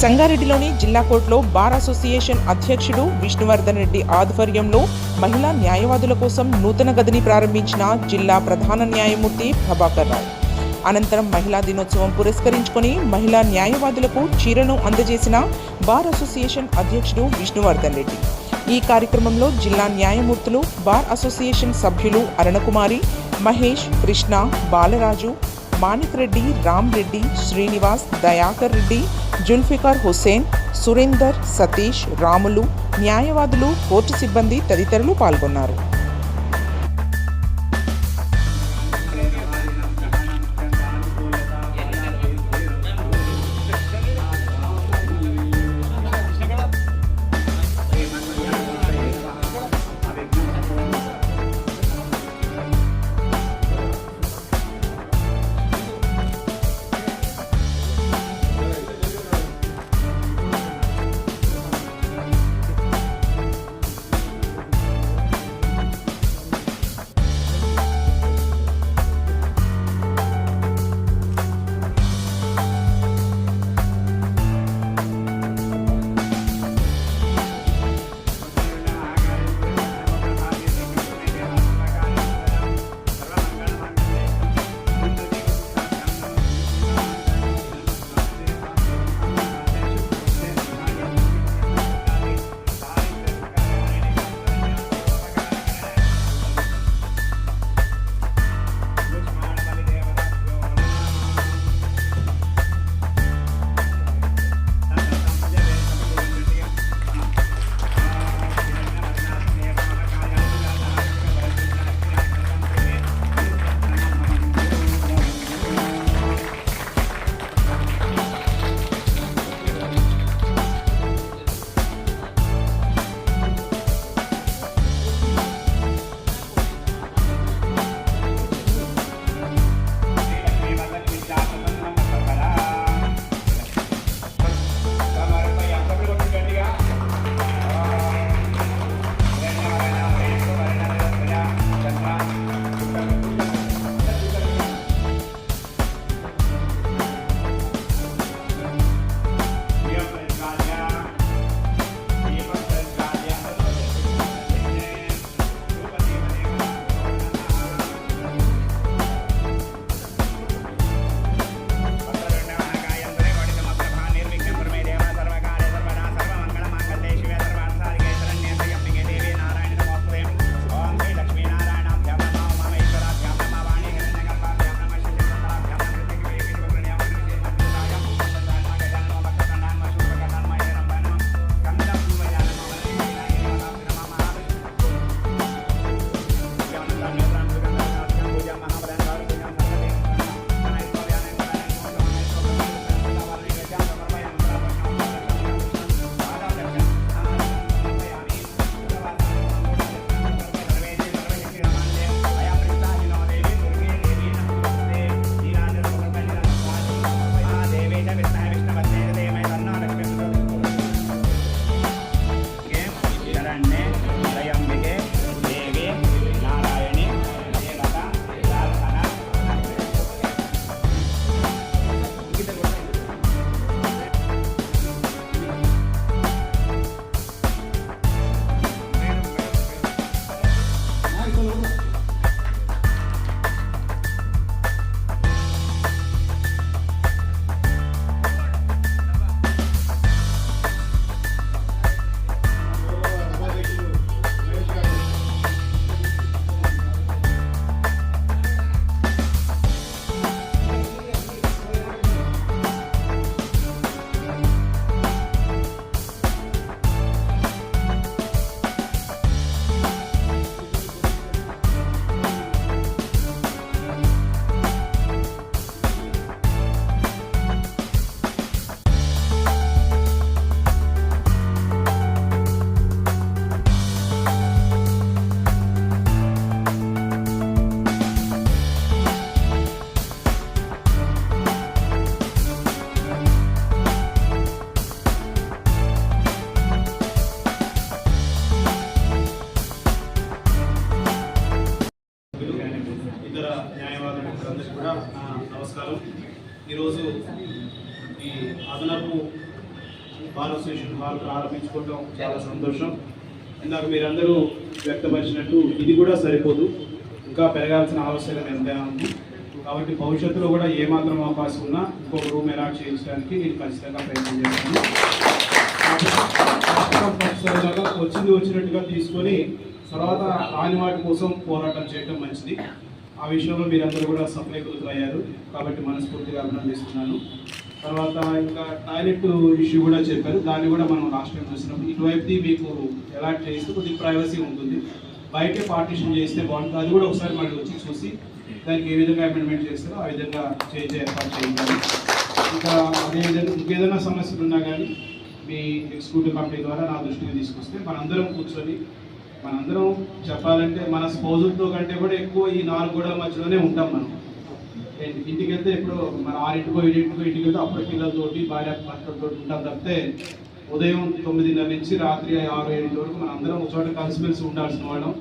సంగారెడ్డిలోని జిల్లా కోర్టులో bar association అధ్యక్షుడు విష్ణువర్ధన్ రెడ్డి ఆధ్వర్యంలో మహిళా న్యాయవాదుల కోసం నూతన గదిని ప్రారంభించిన జిల్లా ప్రధాన న్యాయమూర్తి ప్రభాకర్ రావు. అనంతరం మహిళా దినోత్సవం పురస్కరించుకొని మహిళా న్యాయవాదులకు చీరను అందజేసిన బార్ అసోసియేషన్ అధ్యక్షుడు విష్ణువర్ధన్ రెడ్డి. ఈ కార్యక్రమంలో జిల్లా న్యాయమూర్తులు, బార్ అసోసియేషన్ సభ్యులు అరుణకుమారి, మహేష్, కృష్ణ, బాలరాజు, మాణిక్ రెడ్డి, రామ్ రెడ్డి, శ్రీనివాస్, దయాకర్ రెడ్డి, జుల్ఫికార్ హుసేన్, సురేందర్, సతీష్, రాములు, న్యాయవాదులు, కోర్టు సిబ్బంది తదితరులు పాల్గొన్నారు. అందరికీ కూడా నమస్కారం. ఈరోజు ఈ అదనపు బార్ అసోసియేషన్ హాల్ ప్రారంభించుకోవడం చాలా సంతోషం. ఇందాక మీరందరూ వ్యక్తపరిచినట్టు ఇది కూడా సరిపోదు, ఇంకా పెరగాల్సిన ఆవశ్యకత ఎంతైనా ఉంది. కాబట్టి భవిష్యత్తులో కూడా ఏమాత్రం అవకాశం ఉన్నా ఇంకొక రూమ్ అలాట్ చేయించడానికి నేను ఖచ్చితంగా ప్రయత్నం చేస్తాను. వచ్చింది వచ్చినట్టుగా తీసుకొని తర్వాత రాని వాటి కోసం పోరాటం చేయడం మంచిది. ఆ విషయంలో మీరందరూ కూడా సఫలీకృతులయ్యారు కాబట్టి మనస్ఫూర్తిగా అభినందిస్తున్నాను. తర్వాత ఇంకా టాయిలెట్ ఇష్యూ కూడా చెప్పారు, దాన్ని కూడా మనం లాస్ట్ టైం చూసినప్పుడు ఇటువైపుది మీకు అలాట్ చేస్తే కొద్దిగా ప్రైవసీ ఉంటుంది, బయటే పార్టీషన్ చేస్తే బాగుంటుంది. అది కూడా ఒకసారి మళ్ళీ వచ్చి చూసి దానికి ఏ విధంగా అమెండ్మెంట్ చేస్తారో ఆ విధంగా చేసే ఏర్పాటు చేయాలి. ఇంకా అదేవిధంగా ఇంకేదైనా సమస్యలు ఉన్నా కానీ మీ ఎగ్జిక్యూటివ్ కమిటీ ద్వారా నా దృష్టికి తీసుకొస్తే మనందరం కూర్చొని మనందరం చెప్పాలంటే మన స్పౌజులతో కంటే కూడా ఎక్కువ ఈ 4 గోడల మధ్యలోనే ఉంటాం. మనం ఇంటికి వెళ్తే ఇప్పుడు మన 6 ఇంటికి వెళ్తే అప్పుడు పిల్లలతోటి భార్య భర్తలతో ఉంటాం తప్పితే ఉదయం 9:30 నుంచి రాత్రి 6-7 వరకు మన అందరం ఒక చోట కలిసిమెలిసి ఉండాల్సిన వాళ్ళం.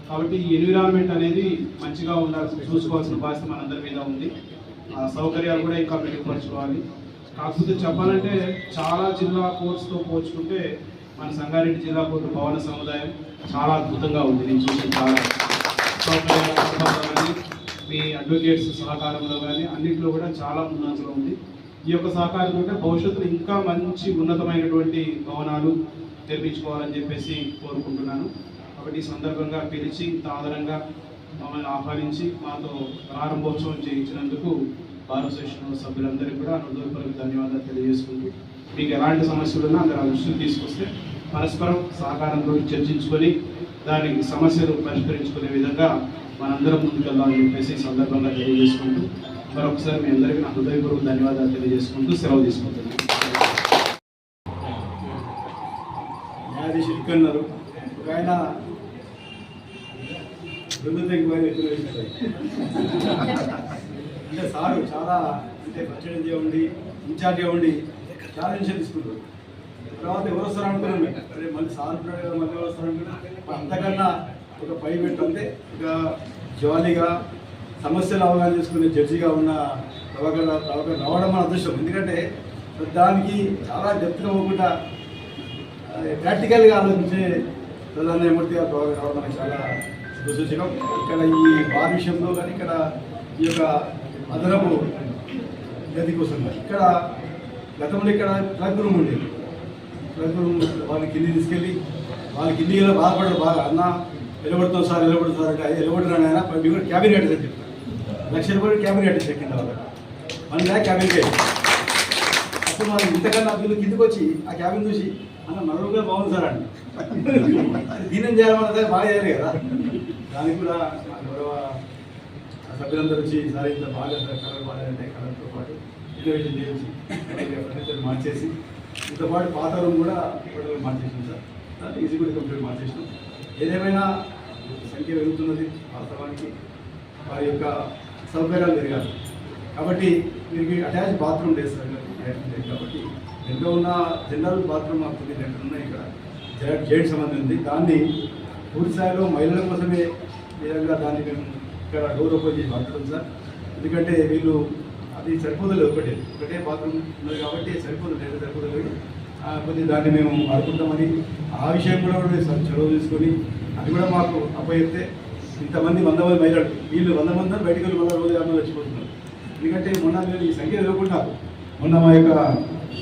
కాబట్టి ఈ ఎన్విరాన్మెంట్ అనేది మంచిగా చూసుకోవాల్సిన బాధ్యత మనందరి మీద ఉంది. సౌకర్యాలు కూడా ఇంకా మెరుగుపరచుకోవాలి. కాకపోతే చెప్పాలంటే చాలా జిల్లా కోర్సుతో పోల్చుకుంటే మన సంగారెడ్డి జిల్లా కోర్టు భవన సముదాయం చాలా అద్భుతంగా ఉంది. నేను చూసిన చాలా సౌకర్యాలు కానీ మీ అడ్వకేట్స్ సహకారంలో కానీ అన్నింటిలో కూడా చాలా ముందంజలో ఉంది. ఈ యొక్క సహకారం ఉంటే భవిష్యత్తులో ఇంకా మంచి ఉన్నతమైనటువంటి భవనాలు నిర్మించుకోవాలని చెప్పేసి కోరుకుంటున్నాను. కాబట్టి ఈ సందర్భంగా పిలిచి ఆదరంగా మమ్మల్ని ఆహ్వానించి మాతో ప్రారంభోత్సవం చేయించినందుకు బార్ అసోసియేషన్ సభ్యులందరికీ కూడా హృదయపూర్వక ధన్యవాదాలు తెలియజేసుకుంటూ మీకు ఎలాంటి సమస్యలు ఉన్నా అందరూ దృష్టికి తీసుకొస్తే పరస్పరం సహకారంతో చర్చించుకొని దానికి సమస్యలు పరిష్కరించుకునే విధంగా మనందరం ముందుకెళ్దామని చెప్పేసి ఈ సందర్భంగా తెలియజేసుకుంటూ మరొకసారి మీ అందరికీ నా హృదయపూర్వక ధన్యవాదాలు తెలియజేసుకుంటూ సెలవు తీసుకుంటున్నాను. న్యాయాధీశులు ఇక్కడున్నారు. ఒక ఆయన అంటే సారు చాలా అంటే ప్రెసిడెంట్గా ఉండి ఇన్ఛార్జ్గా ఉండి చాలా విషయాలు తీసుకుంటారు. తర్వాత ఎవరు వస్తారు అనుకున్నాం మేము, అదే మళ్ళీ సార్ ఉంటాడు కదా మళ్ళీ ఎవరు వస్తారు అనుకున్నాం. అంతకన్నా ఒక పై పెట్టు అంటే ఇక జాలీగా సమస్యలు అవగాహన చేసుకునే జడ్జిగా ఉన్న ప్రభాకర్ రావడం మన అదృష్టం. ఎందుకంటే దానికి చాలా డెప్త్గా పోకుండా ప్రాక్టికల్గా ఆలోచించే ప్రధాన న్యాయమూర్తి గారు ప్రభాకర్ రావడం మనకి చాలా సూచకం. ఇక్కడ ఈ బార్ విషయంలో కానీ ఇక్కడ ఈ యొక్క అదనపు గది కోసం ఇక్కడ గతంలో ఇక్కడ క్లబ్ రూమ్ ఉండేది. క్లబ్ రూమ్ వాళ్ళకి కింది తీసుకెళ్ళి వాళ్ళకి కిందిగా బాధపడరు. బాగా అన్న ఎలబడుతాం సార్ అంటే ఎలబడుతున్నాను ఆయన మీకు కూడా క్యాబిన్ కట్టేదని చెప్తాను. ₹1,00,000 క్యాబిన్ కట్టేసి కింద వాళ్ళకి మన క్యాబిన్ కట్టి అప్పుడు మనం ఇంతకన్నా వీళ్ళు కిందికి వచ్చి ఆ క్యాబిన్ చూసి అన్న మనలో కూడా బాగుంది సార్ అండి దీనం చేయాలన్నా సార్ బాగా చేయాలి కదా. దానికి కూడా గౌరవ సభ్యులందరూ వచ్చి ఈసారి ఇంత బాగా కలర్ బాగాలంటే కలర్తో పాటు ఇన్నోవేషన్ చేసి ఫర్నిచర్ మార్చేసి ఇంతో పాటు పాత రూమ్ కూడా టోటల్ మార్చేసాం సార్. ఈజీ కూడా కంప్లీట్ మార్చేసాం. ఏదేమైనా సంఖ్య పెరుగుతున్నది, వాస్తవానికి వారి యొక్క సౌకర్యాలు పెరగాలి. కాబట్టి వీరికి అటాచ్ బాత్రూమ్ లేదు సార్ కాబట్టి ఎంతో ఉన్న జనరల్ బాత్రూమ్ మాకు కొన్ని దగ్గర ఉన్నాయి. ఇక్కడ జైంట్ సంబంధం ఉంది. దాన్ని పూర్తి స్థాయిలో మహిళల కోసమే విధంగా దాన్ని మేము ఇక్కడ డోర్ ఓపెన్ చేసి వాడుతున్నాం సార్. ఎందుకంటే వీళ్ళు అది సరిపోదలేదు, ఒకటే బాత్రూమ్ ఉన్నది కాబట్టి సరిపోదలేదు కొద్దిగా దాన్ని మేము వాడుకుంటామని ఆ విషయం కూడా చొరవ తీసుకొని అది కూడా మాకు అప్పచెప్తే ఇంతమంది 100 మంది మహిళలు వీళ్ళు 100 మంది బయటకు వెళ్ళి మళ్ళీ రోజు 50 వచ్చిపోతున్నారు. ఎందుకంటే మొన్న మేము ఈ సంఖ్య తెలియకుండా మొన్న మా యొక్క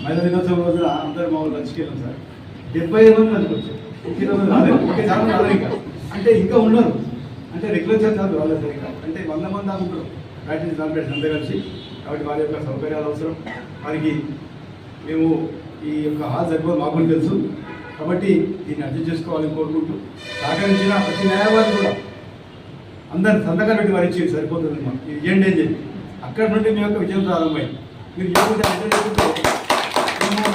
మహిళా దినోత్సవం రోజున అందరూ మా వాళ్ళు లంచ్కి వెళ్ళాం సార్. 75 మంది లంచ్కి వచ్చారు. ఒకే చాలా రాలేదు ఇంకా అంటే ఇంకా ఉన్నారు అంటే రెగ్యులర్ చార్జ్ రాలేదు సార్. ఇంకా అంటే 100 మంది అనుకుంటారు ప్రాక్టీస్ కాంపిటేషన్ అంతా కలిసి. కాబట్టి వారి యొక్క సౌకర్యాలు అవసరం. వారికి మేము ఈ యొక్క హాల్ సరిపోదు మాకు తెలుసు కాబట్టి దీన్ని అర్థం చేసుకోవాలని కోరుకుంటూ సహకరించిన ప్రతి న్యాయవాది కూడా అందరు సంతకాలు పెట్టి వారి ఇచ్చేది సరిపోతుంది మాకు ఇది ఇవ్వండి అని చెప్పి అక్కడ నుండి మీ యొక్క విజయం ప్రారంభమైంది. మీరు మేము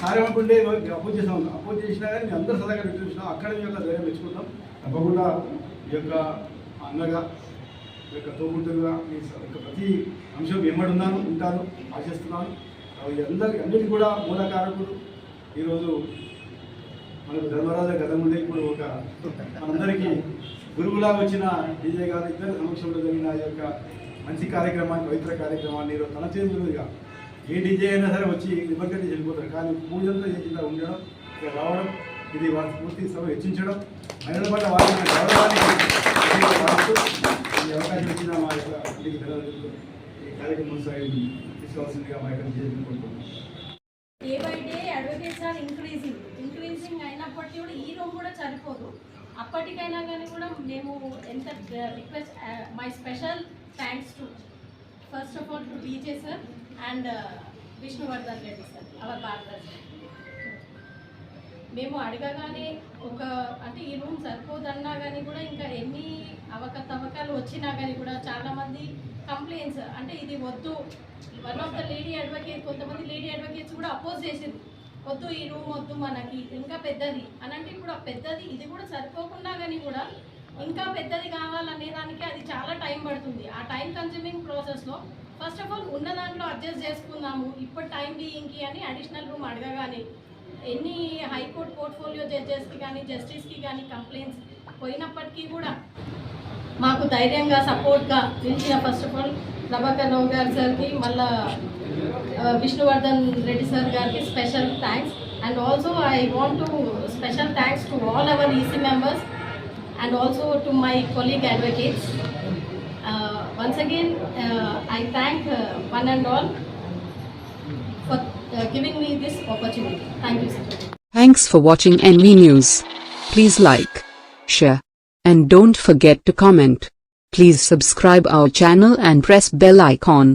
కార్యమనుకుంటే అపోజ్ చేసినా కానీ మేము అందరూ సంతకాలు పెట్టి చూసినాం. అక్కడ మీ యొక్క ధైర్యం మెచ్చుకుంటాం. తప్పకుండా ఈ యొక్క అన్నగా ఈ యొక్క తోబుట్టుగా మీ యొక్క ప్రతి అంశం వెంబడున్నాను ఉంటాను ఆశిస్తున్నాను. అన్నిటి కూడా మూలకారకులు ఈరోజు మనకు ధర్మరాజ గతం ఉండే ఇప్పుడు ఒక మనందరికీ గురువులాగా వచ్చిన డీజే గారు ఇద్దరు సమక్షంలో జరిగిన ఈ యొక్క మంచి కార్యక్రమాన్ని పవిత్ర కార్యక్రమాన్ని ఈరోజు తన చేతులుగా ఏ డీజే అయినా సరే వచ్చి ఇబ్బంది వెళ్ళిపోతారు. కానీ పూజలతో చేసిన ఉండడం, ఇక్కడ రావడం, ఇది వాళ్ళ పూర్తి సభ హెచ్చించడం, మహిళల పట్ల వాళ్ళ గౌరవానికి ఈ అవకాశం ఇచ్చిన మా యొక్క ఇంటికి పిల్లలకు ఈ కార్యక్రమం తీసుకోవాల్సిందిగా మా యొక్క చేసుకుంటున్నాం. Day by day advocates are increasing అయినప్పటికీ కూడా ఈ రూమ్ కూడా సరిపోదు. అప్పటికైనా కానీ కూడా మేము ఎంత request my special thanks to first of all to DJ sir and Vishnuvardhan Reddy sir our partner. మేము అడగగానే అంటే ఈ రూమ్ సరిపోదన్నా కానీ కూడా ఇంకా ఎన్ని అవకతవకలు వచ్చినా కానీ కూడా చాలామంది కంప్లైంట్స్ అంటే ఇది వద్దు. One of the lady advocate, కొంతమంది లేడీ అడ్వకేట్స్ కూడా అపోజ్ చేసింది, వద్దు ఈ రూమ్ వద్దు మనకి ఇంకా పెద్దది అని. అంటే ఇప్పుడు పెద్దది ఇది కూడా సరిపోకుండా కానీ కూడా ఇంకా పెద్దది కావాలనే దానికి అది చాలా టైం పడుతుంది. ఆ టైం కన్జ్యూమింగ్ ప్రాసెస్లో ఫస్ట్ ఆఫ్ ఆల్ ఉన్న దాంట్లో అడ్జస్ట్ చేసుకుందాము ఇప్పుడు టైం బీయింగ్కి అని అడిషనల్ రూమ్ అడగగానే ఎన్ని హైకోర్టు పోర్ట్ఫోలియో జడ్జెస్కి కానీ జస్టిస్కి కానీ కంప్లైంట్స్ పోయినప్పటికీ కూడా మాకు ధైర్యంగా సపోర్ట్గా నిలిచిన first of all Prabhakar Rao గారి సార్కి, మళ్ళా విష్ణువర్ధన్ రెడ్డి సార్ గారికి special thanks. And also I want to special thanks to all our EC members and also to my colleague advocates. Once again, I thank one and all for giving me this opportunity. Thank you, sir. Thanks for watching NV News. Please like, share, and don't forget to comment. Please subscribe our channel and press bell icon.